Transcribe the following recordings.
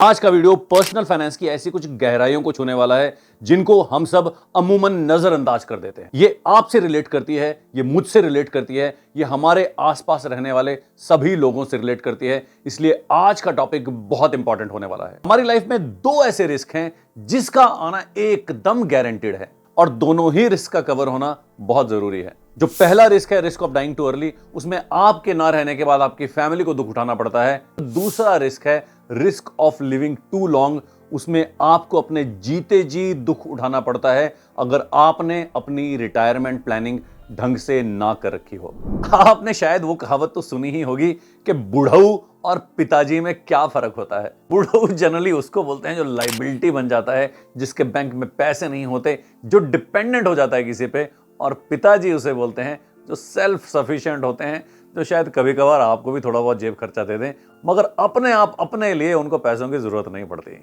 आज का video personal finance की ऐसी कुछ गहराइयों को छूने वाला है जिनको हम सब अमूमन नजरअंदाज कर देते हैं। ये आपसे रिलेट करती है, ये मुझसे रिलेट करती है, ये हमारे आसपास रहने वाले सभी लोगों से रिलेट करती है। इसलिए आज का टॉपिक बहुत इंपॉर्टेंट होने वाला है। हमारी लाइफ में दो ऐसे रिस्क हैं जिसका आना एकदम गारंटीड है और दोनों ही रिस्क का कवर होना बहुत जरूरी है। जो पहला रिस्क है, risk of dying too early, उसमें आपके ना रहने के बाद आपकी फैमिली को दुख उठाना पड़ता है। दूसरा रिस्क है risk of living too long, उसमें आपको अपने जीते जी दुख उठाना पड़ता है अगर आपने अपनी रिटायरमेंट प्लानिंग ढंग से ना कर रखी हो। आपने शायद वो कहावत तो सुनी ही होगी कि बुढ़ऊ और पिताजी में क्या फर्क होता है। बुढ़ऊ जनरली उसको बोलते हैं जो लाइबिलिटी बन जाता है, जिसके बैंक में पैसे नहीं होते, जो डिपेंडेंट हो जाता है किसी पे, और पिताजी उसे बोलते हैं जो सेल्फ सफिशिएंट होते हैं, जो शायद कभी कभार आपको भी थोड़ा बहुत जेब खर्चा दे दें मगर अपने आप अपने लिए उनको पैसों की जरूरत नहीं पड़ती।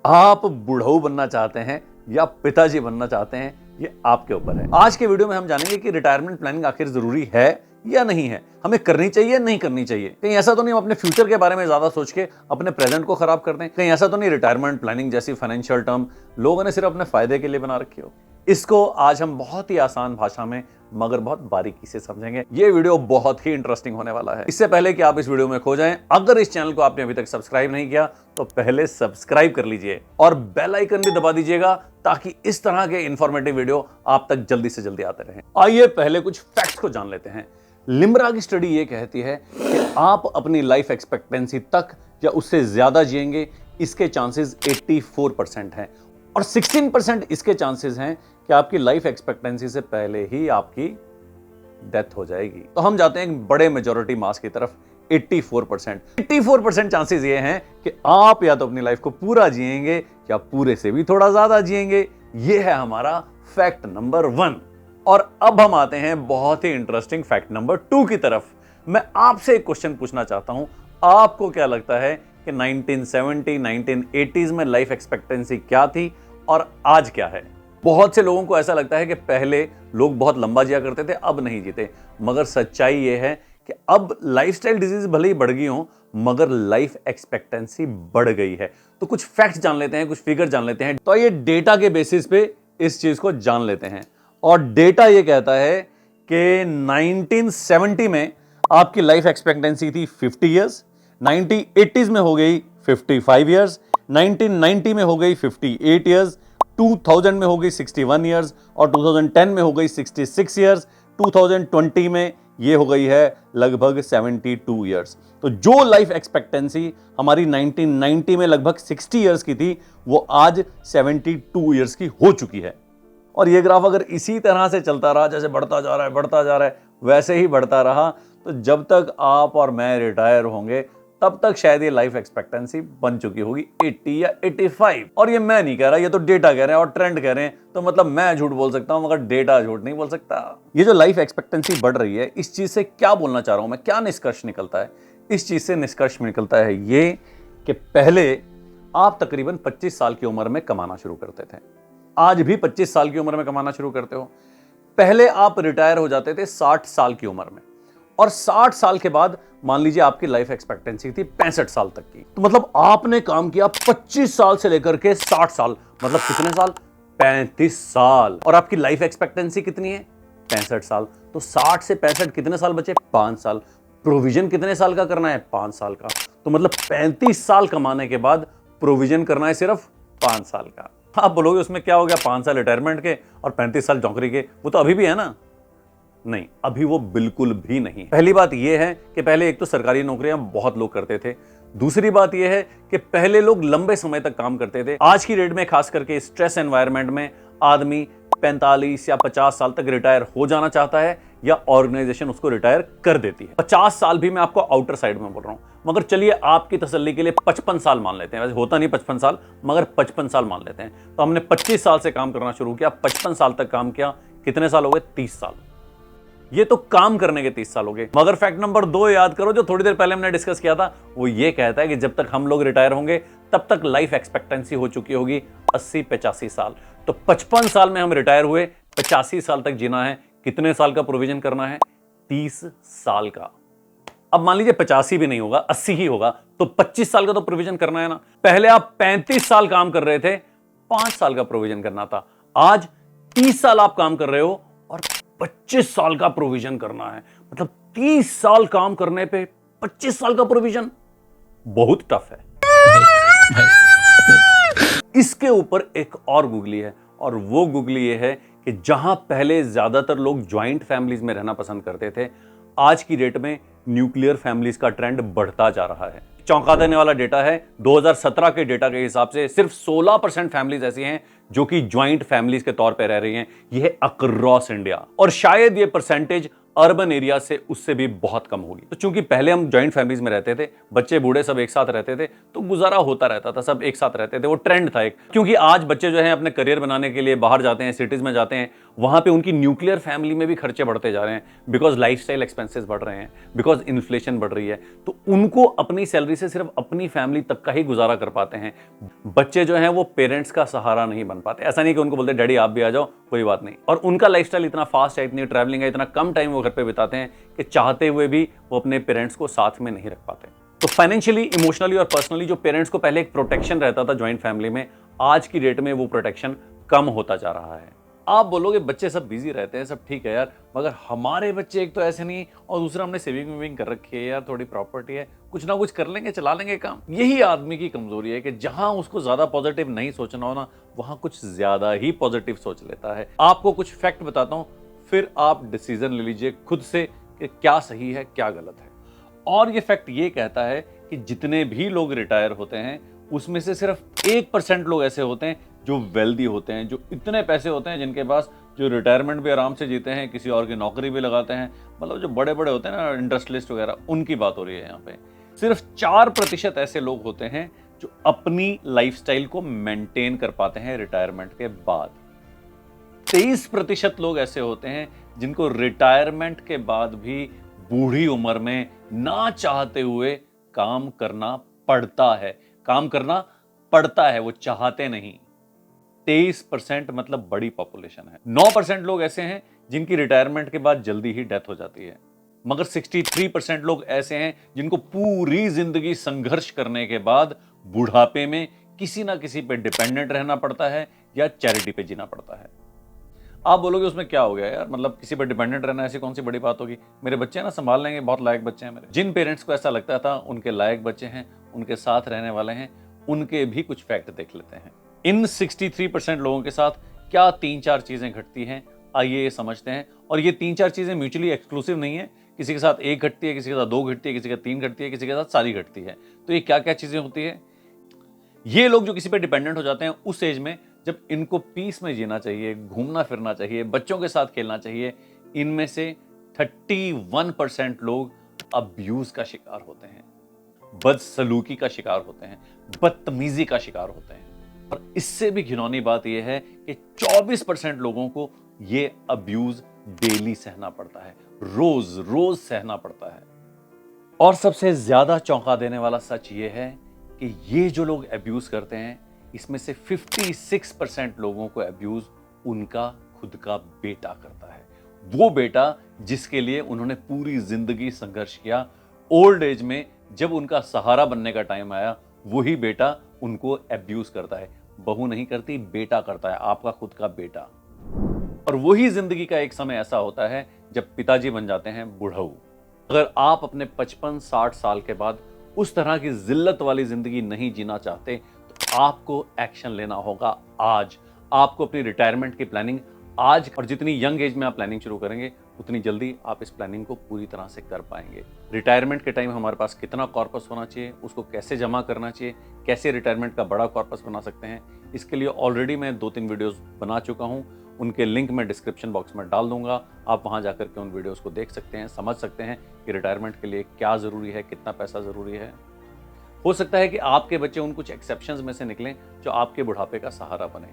आप बुढ़ऊ बनना चाहते हैं या पिताजी बनना चाहते हैं, ये आपके ऊपर है। आज के वीडियो में हम जानेंगे कि रिटायरमेंट प्लानिंग आखिर जरूरी है या नहीं है, हमें करनी चाहिए नहीं करनी चाहिए। कहीं ऐसा तो नहीं हम अपने फ्यूचर के बारे में ज्यादा सोच के अपने प्रेजेंट को खराब कर दें। कहीं ऐसा तो नहीं रिटायरमेंट प्लानिंग जैसी फाइनेंशियल टर्म लोगों ने सिर्फ अपने फायदे के लिए बना रखी हो। इसको आज हम बहुत ही आसान भाषा में मगर बहुत बारीकी से समझेंगे। ये वीडियो बहुत ही इंटरेस्टिंग होने वाला है। इससे पहले कि आप इस वीडियो में खो जाएं, अगर इस चैनल को आपने अभी तक सब्सक्राइब नहीं किया तो पहले सब्सक्राइब कर लीजिए और बेल आइकन भी दबा दीजिएगा ताकि इस तरह के इंफॉर्मेटिव वीडियो आप तक जल्दी से जल्दी आते रहें। आइए पहले कुछ फैक्ट्स को जान लेते हैं। लिम्बरा की स्टडी ये कहती है कि आप अपनी लाइफ एक्सपेक्टेंसी तक या उससे ज्यादा जिएंगे, इसके चांसेस 84% हैं और 16% इसके चांसेस हैं कि आपकी लाइफ एक्सपेक्टेंसी से पहले ही आपकी डेथ हो जाएगी। तो हम जाते हैं एक बड़े मेजॉरिटी मास की तरफ, 84% चांसेस ये हैं कि आप या तो अपनी लाइफ को पूरा जिएंगे या पूरे से भी थोड़ा ज्यादा जिएंगे। ये है हमारा फैक्ट नंबर 1। और अब हम आते हैं बहुत ही इंटरेस्टिंग फैक्ट नंबर 2 की तरफ। मैं आपसे एक क्वेश्चन पूछना चाहता हूं, आपको क्या लगता है कि 1970, 1980s में लाइफ एक्सपेक्टेंसी क्या थी और आज क्या है? बहुत से लोगों को ऐसा लगता है कि पहले लोग बहुत लंबा जिया करते थे, अब नहीं जीते, मगर सच्चाई यह है कि अब लाइफस्टाइल डिजीज भले ही बढ़ गई हो मगर लाइफ एक्सपेक्टेंसी बढ़ गई है। तो कुछ फैक्ट्स जान लेते हैं, कुछ फिगर जान लेते हैं। तो ये डेटा के बेसिस पे इस चीज को जान लेते हैं। और डेटा ये कहता है कि 1970 में आपकी लाइफ एक्सपेक्टेंसी थी 50 ईयर्स, 1980s में हो गई 55 ईयर्स, 1990 में हो गई 58 ईयर्स, 2000 में हो गई 61 ईयर्स और 2010 में हो गई 66 ईयर्स, 2020 में ये हो गई है लगभग 72 ईयर्स। तो जो लाइफ एक्सपेक्टेंसी हमारी 1990 में लगभग 60 ईयर्स की थी वो आज 72 ईयर्स की हो चुकी है। और ये ग्राफ अगर इसी तरह से चलता रहा, जैसे बढ़ता जा रहा है वैसे ही बढ़ता रहा, तो जब तक आप और मैं रिटायर होंगे तब तक शायद ये लाइफ एक्सपेक्टेंसी बन चुकी होगी 80 या 85। और ये मैं नहीं कह रहा, ये तो डेटा कह रहे हैं और ट्रेंड कह रहे हैं। तो मतलब मैं झूठ बोल सकता हूं मगर डेटा झूठ नहीं बोल सकता। ये जो लाइफ एक्सपेक्टेंसी बढ़ रही है, इस चीज से क्या बोलना चाह रहा हूं मैं, क्या निष्कर्ष निकलता है? इस चीज से निष्कर्ष निकलता है ये कि पहले आप तकरीबन 25 साल की उम्र में कमाना शुरू करते थे, आज भी 25 साल की उम्र में कमाना शुरू करते हो। पहले आप रिटायर हो जाते थे 60 साल की उम्र में और 60 साल के बाद मान लीजिए आपकी लाइफ एक्सपेक्टेंसी थी 65 साल तक की। तो मतलब आपने काम किया 25 साल से लेकर के 60 साल, मतलब कितने साल? 35 साल। और आपकी लाइफ एक्सपेक्टेंसी कितनी है? 65 साल। तो 60 से 65 कितने साल बचे? 5 साल। प्रोविजन कितने साल का करना है? 5 साल का। तो मतलब 35 साल कमाने के बाद प्रोविजन करना है सिर्फ 5 साल का। आप बोलोगे उसमें क्या हो गया, 5 साल रिटायरमेंट के और 35 साल नौकरी के, वो तो अभी भी है ना? नहीं, अभी वो बिल्कुल भी नहीं। पहली बात यह है कि पहले एक तो सरकारी नौकरियां बहुत लोग करते थे, दूसरी बात यह है कि पहले लोग लंबे समय तक काम करते थे। आज की डेट में खास करके स्ट्रेस एनवायरनमेंट में आदमी 45 या 50 साल तक रिटायर हो जाना चाहता है या ऑर्गेनाइजेशन उसको रिटायर कर देती है। 50 साल भी मैं आपको आउटर साइड में बोल रहा हूं, मगर चलिए आपकी तसल्ली के लिए 55 साल मान लेते हैं। वैसे होता नहीं 55 साल, मगर 55 साल मान लेते हैं। तो हमने 25 साल से काम करना शुरू किया, 55 साल तक काम किया, कितने साल हो गए? 30 साल। ये तो काम करने के 30 साल हो गए। मगर फैक्ट नंबर 2 याद करो जो थोड़ी देर पहले हमने डिस्कस किया था, वो ये कहता है कि जब तक हम लोग रिटायर होंगे तब तक लाइफ एक्सपेक्टेंसी हो चुकी होगी 80-85 साल। तो 55 साल में हम रिटायर हुए, 85 साल तक जीना है, कितने साल का प्रोविजन करना है? 30 साल का। अब मान लीजिए 85 भी नहीं होगा, 80 ही होगा, तो 25 साल का तो प्रोविजन करना है ना। पहले आप 35 साल काम कर रहे थे, 5 साल का प्रोविजन करना था। आज 30 साल आप काम कर रहे हो और 25 साल का प्रोविजन करना है। मतलब 30 साल काम करने पे 25 साल का प्रोविजन, बहुत टफ है। इसके ऊपर एक और गुगली है, और वो गुगली ये है कि जहां पहले ज्यादातर लोग ज्वाइंट फैमिलीज में रहना पसंद करते थे, आज की डेट में न्यूक्लियर फैमिलीज का ट्रेंड बढ़ता जा रहा है। चौंका देने वाला डेटा है, 2017 के डेटा के हिसाब से सिर्फ 16% फैमिलीज ऐसी हैं जो कि ज्वाइंट फैमिलीज के तौर पे रह रही हैं। यह अक्रॉस इंडिया, और शायद ये परसेंटेज अर्बन एरिया से उससे भी बहुत कम होगी। तो चूंकि पहले हम जॉइंट फैमिलीज में रहते थे, बच्चे बूढ़े सब एक साथ रहते थे, तो गुजारा होता रहता था, सब एक साथ रहते थे, वो ट्रेंड था एक। क्योंकि आज बच्चे जो हैं अपने करियर बनाने के लिए बाहर जाते हैं, सिटीज में जाते हैं, वहां पे उनकी न्यूक्लियर फैमिली में भी खर्चे बढ़ते जा रहे हैं, बिकॉज लाइफस्टाइल एक्सपेंसेस बढ़ रहे हैं, बिकॉज इन्फ्लेशन बढ़ रही है। तो उनको अपनी सैलरी से सिर्फ अपनी फैमिली तक का ही गुजारा कर पाते हैं। बच्चे जो हैं वो पेरेंट्स का सहारा नहीं बन पाते। ऐसा नहीं कि उनको बोलते डैडी आप भी आ जाओ, कोई बात नहीं। और उनका लाइफस्टाइल इतना फास्ट है, इतनी ट्रैवलिंग है, इतना कम टाइम वो घर पे बिताते हैं कि चाहते हुए भी वो अपने पेरेंट्स को साथ में नहीं रख पाते। तो फाइनेंशियली, इमोशनली और पर्सनली जो पेरेंट्स को पहले एक प्रोटेक्शन रहता था ज्वाइंट फैमिली में, आज की डेट में वो प्रोटेक्शन कम होता जा रहा है। आप बोलोगे बच्चे सब बिजी रहते हैं, सब ठीक है यार, मगर हमारे बच्चे एक तो ऐसे नहीं, और दूसरा हमने सेविंग वेविंग कर रखी है यार, थोड़ी प्रॉपर्टी है, कुछ ना कुछ कर लेंगे, चला लेंगे काम। यही आदमी की कमजोरी है कि जहां उसको ज्यादा पॉजिटिव नहीं सोचना हो ना, वहां कुछ ज्यादा ही पॉजिटिव सोच लेता है। आपको कुछ फैक्ट बताता हूं, फिर आप डिसीजन ले लीजिए खुद से कि क्या सही है क्या गलत है। और ये फैक्ट ये कहता है कि जितने भी लोग रिटायर होते हैं, उसमें से सिर्फ 1% लोग ऐसे होते हैं जो वेल्दी होते हैं, जो इतने पैसे होते हैं जिनके पास, जो रिटायरमेंट भी आराम से जीते हैं, किसी और की नौकरी भी लगाते हैं। मतलब जो बड़े बड़े होते हैं ना, इंडस्ट्रियलिस्ट वगैरह, उनकी बात हो रही है यहाँ पे। सिर्फ 4% ऐसे लोग होते हैं जो अपनी लाइफस्टाइल को मेंटेन कर पाते हैं रिटायरमेंट के बाद। 23% लोग ऐसे होते हैं जिनको रिटायरमेंट के बाद भी बूढ़ी उम्र में ना चाहते हुए काम करना पड़ता है। काम करना पड़ता है, वो चाहते नहीं। 23% मतलब बड़ी पॉपुलेशन है। 9% लोग ऐसे हैं जिनकी रिटायरमेंट के बाद जल्दी ही डेथ हो जाती है। मगर 63% लोग ऐसे हैं जिनको पूरी जिंदगी संघर्ष करने के बाद बुढ़ापे में किसी ना किसी पे डिपेंडेंट रहना पड़ता है या चैरिटी पे जीना पड़ता है। आप बोलोगे उसमें क्या हो गया यार, मतलब किसी पर डिपेंडेंट रहना ऐसी कौन सी बड़ी बात होगी, मेरे बच्चे ना संभाल लेंगे, बहुत लायक बच्चे हैं मेरे। जिन पेरेंट्स को ऐसा लगता था उनके लायक बच्चे हैं, उनके साथ रहने वाले हैं, उनके भी कुछ फैक्ट देख लेते हैं। इन 63% लोगों के साथ क्या 3-4 चीजें घटती हैं, आइए ये समझते हैं। और ये 3-4 चीजें म्यूचुअली एक्सक्लूसिव नहीं है, किसी के साथ एक घटती है, किसी के साथ 2 घटती है, किसी के साथ 3 घटती है, किसी के साथ सारी घटती है। तो ये क्या क्या चीजें होती है? ये लोग जो किसी पे डिपेंडेंट हो जाते हैं उस एज में, जब इनको पीस में जीना चाहिए, घूमना फिरना चाहिए, बच्चों के साथ खेलना चाहिए, इनमें से 31% लोग अब्यूज का शिकार होते हैं, बदसलूकी का शिकार होते हैं, बदतमीजी का शिकार होते हैं। और इससे भी घिनौनी बात यह है कि 24% लोगों को यह अब्यूज डेली सहना पड़ता है, रोज रोज सहना पड़ता है। और सबसे ज्यादा चौंका देने वाला सच यह है कि ये जो लोग अब्यूज करते हैं, इसमें से 56% लोगों को अब्यूज उनका खुद का बेटा करता है। वो बेटा जिसके लिए उन्होंने पूरी जिंदगी संघर्ष किया, ओल्ड एज में जब उनका सहारा बनने का टाइम आया, वही बेटा उनको अब्यूज करता है। बहू नहीं करती, बेटा करता है, आपका खुद का बेटा। और वही जिंदगी का एक समय ऐसा होता है जब पिताजी बन जाते हैं बुढ़ऊ। अगर आप अपने 55-60 साल के बाद उस तरह की जिल्लत वाली जिंदगी नहीं जीना चाहते, तो आपको एक्शन लेना होगा आज। आपको अपनी रिटायरमेंट की प्लानिंग आज, और जितनी यंग एज में आप प्लानिंग शुरू करेंगे, उतनी जल्दी आप इस प्लानिंग को पूरी तरह से कर पाएंगे। रिटायरमेंट के टाइम हमारे पास कितना कॉर्पस होना चाहिए, उसको कैसे जमा करना चाहिए, कैसे रिटायरमेंट का बड़ा कॉर्पस बना सकते हैं, इसके लिए ऑलरेडी मैं 2-3 वीडियोस बना चुका हूं। उनके लिंक मैं डिस्क्रिप्शन बॉक्स में डाल दूंगा। आप वहां जाकर के उन वीडियोस को देख सकते हैं, समझ सकते हैं कि रिटायरमेंट के लिए क्या जरूरी है, कितना पैसा जरूरी है। हो सकता है कि आपके बच्चे उन कुछ एक्सेप्शंस में से निकलें जो आपके बुढ़ापे का सहारा बने।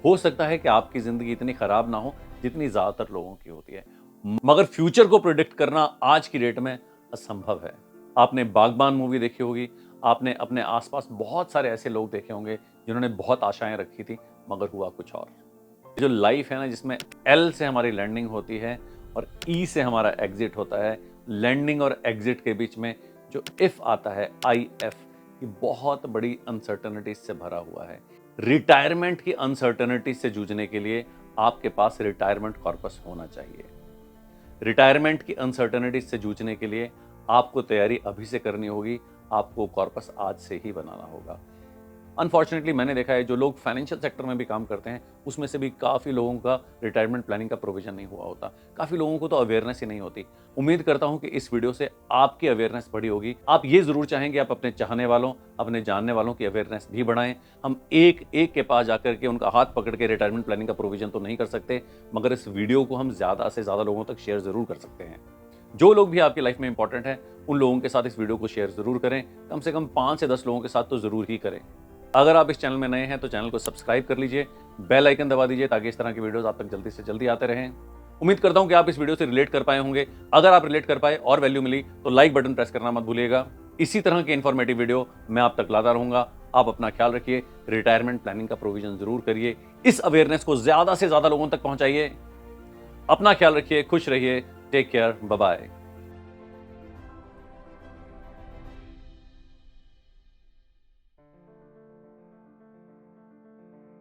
हो सकता है कि आपकी जिंदगी इतनी खराब ना हो जितनी ज्यादातर लोगों की होती है, मगर फ्यूचर को प्रिडिक्ट करना आज की डेट में असंभव है। आपने बागबान मूवी देखी होगी, आपने अपने आसपास बहुत सारे ऐसे लोग देखे होंगे जिन्होंने बहुत आशाएं रखी थी, मगर हुआ कुछ और। जो लाइफ है ना, जिसमें एल से हमारी लैंडिंग होती है और ई से हमारा एग्जिट होता है, लैंडिंग और एग्जिट के बीच में जो इफ आता है, IF, ये बहुत बड़ी अनसर्टनिटी से भरा हुआ है। रिटायरमेंट की अनसर्टनिटी से जूझने के लिए आपके पास रिटायरमेंट कॉर्पस होना चाहिए। रिटायरमेंट की अनसर्टनिटी से जूझने के लिए आपको तैयारी अभी से करनी होगी, आपको कॉर्पस आज से ही बनाना होगा। अनफॉर्चुनेटली मैंने देखा है जो लोग फाइनेंशियल सेक्टर में भी काम करते हैं उसमें से भी काफ़ी लोगों का रिटायरमेंट प्लानिंग का प्रोविजन नहीं हुआ होता। काफ़ी लोगों को तो अवेयरनेस ही नहीं होती। उम्मीद करता हूं कि इस वीडियो से आपकी अवेयरनेस बढ़ी होगी। आप ये ज़रूर चाहेंगे आप अपने चाहने वालों, अपने जानने वालों की अवेयरनेस भी बढ़ाएं। हम एक एक के पास जाकर के उनका हाथ पकड़ के रिटायरमेंट प्लानिंग का प्रोविजन तो नहीं कर सकते, मगर इस वीडियो को हम ज़्यादा से ज़्यादा लोगों तक शेयर ज़रूर कर सकते हैं। जो लोग भी आपकी लाइफ में इंपॉर्टेंट हैं उन लोगों के साथ इस वीडियो को शेयर ज़रूर करें। कम से कम 5 से 10 लोगों के साथ तो ज़रूर ही करें। अगर आप इस चैनल में नए हैं तो चैनल को सब्सक्राइब कर लीजिए, बेल आइकन दबा दीजिए ताकि इस तरह की वीडियोस आप तक जल्दी से जल्दी आते रहें। उम्मीद करता हूं कि आप इस वीडियो से रिलेट कर पाए होंगे। अगर आप रिलेट कर पाए और वैल्यू मिली तो लाइक बटन प्रेस करना मत भूलिएगा। इसी तरह के इंफॉर्मेटिव वीडियो मैं आप तक लाता रहूंगा। आप अपना ख्याल रखिए, रिटायरमेंट प्लानिंग का प्रोविजन जरूर करिए, इस अवेयरनेस को ज्यादा से ज्यादा लोगों तक पहुंचाइए। अपना ख्याल रखिए, खुश रहिए, टेक केयर, बाय बाय।